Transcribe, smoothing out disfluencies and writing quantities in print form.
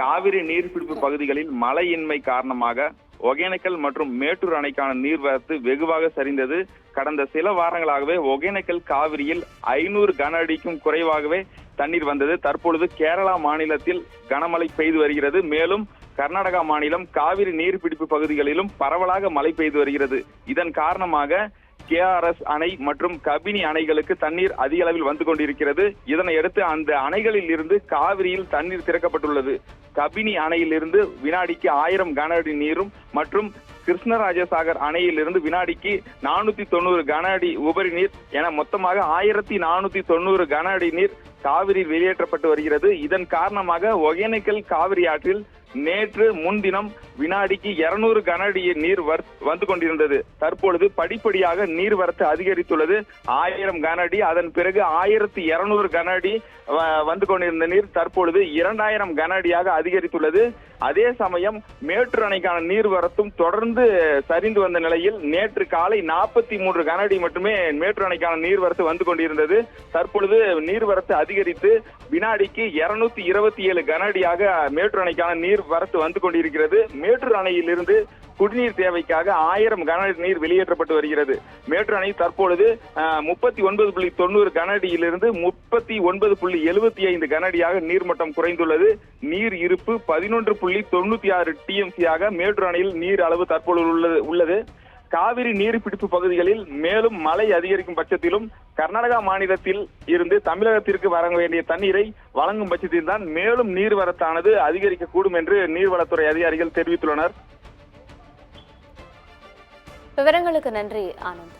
காவிரி நீர்பிடிப்பு பகுதிகளில் மழையின்மை காரணமாக ஒகேனக்கல் மற்றும் மேட்டூர் அணைக்கான நீர்வரத்து வெகுவாக சரிந்தது. கடந்த சில வாரங்களாகவே ஒகேனக்கல் காவிரியில் 500 கன அடிக்கும் குறைவாகவே தண்ணீர் வந்தது. தற்பொழுது கேரளா மாநிலத்தில் கனமழை பெய்து வருகிறது. மேலும் கர்நாடகா மாநிலம் காவிரி நீர்பிடிப்பு பகுதிகளிலும் பரவலாக மழை பெய்து வருகிறது. இதன் காரணமாக KRS அணை மற்றும் கபினி அணைகளுக்கு தண்ணீர் அதிக அளவில் வந்து கொண்டிருக்கிறது. இதனையடுத்து அந்த அணைகளில் இருந்து காவிரியில் தண்ணீர் திறக்கப்பட்டுள்ளது. கபினி அணையிலிருந்து வினாடிக்கு 1000 கன அடி நீரும் மற்றும் கிருஷ்ணராஜசாகர் அணையிலிருந்து வினாடிக்கு 490 கன அடி உபரி நீர் என மொத்தமாக 1490 கன அடி நீர் காவிரியில் வெளியேற்றப்பட்டு வருகிறது. இதன் காரணமாக ஒகேனக்கல் காவிரி ஆற்றில் நேற்று முன்தினம் வினாடிக்கு 200 கன அடி நீர் வந்து கொண்டிருந்தது. தற்பொழுது படிப்படியாக நீர்வரத்து அதிகரித்துள்ளது. 1000 கன அடி, அதன் பிறகு 1200 கன அடி வந்து கொண்டிருந்த நீர் தற்பொழுது 2000 கன அடியாக அதிகரித்துள்ளது. அதே சமயம் மேட்டூர் அணைக்கான நீர்வரத்தும் தொடர்ந்து சரிந்து வந்த நிலையில் நேற்று காலை 43 கன அடி மட்டுமே மேட்டூர் அணைக்கான நீர்வரத்து வந்து கொண்டிருந்தது. தற்பொழுது நீர்வரத்து அதிகரித்து வினாடிக்கு 227 கன அடியாக மேட்டூர் அணைக்கான நீர்வரத்து வந்து கொண்டிருக்கிறது. மேட்டூர் அணையிலிருந்து குடிநீர் தேவைக்காக 1000 கன அடி நீர் வெளியேற்றப்பட்டு வருகிறது. மேட்டூர் அணை தற்பொழுது 39.90 கன அடியிலிருந்து 39.75 கன அடியாக நீர்மட்டம் குறைந்துள்ளது. நீர் இருப்பு 11.96 TMC மேட்டூர் அணையில் நீர் அளவு தற்பொழுது உள்ளது. காவிரி நீர்பிடிப்பு பகுதிகளில் மேலும் மழை அதிகரிக்கும் பட்சத்திலும் கர்நாடகா மாநிலத்தில் இருந்து தமிழகத்திற்கு வர வேண்டிய தண்ணீரை வழங்கும் பட்சத்தில் தான் மேலும் நீர்வரத்தானது அதிகரிக்கக்கூடும் என்று நீர்வளத்துறை அதிகாரிகள் தெரிவித்துள்ளனர். விவரங்களுக்கு நன்றி ஆனந்த்.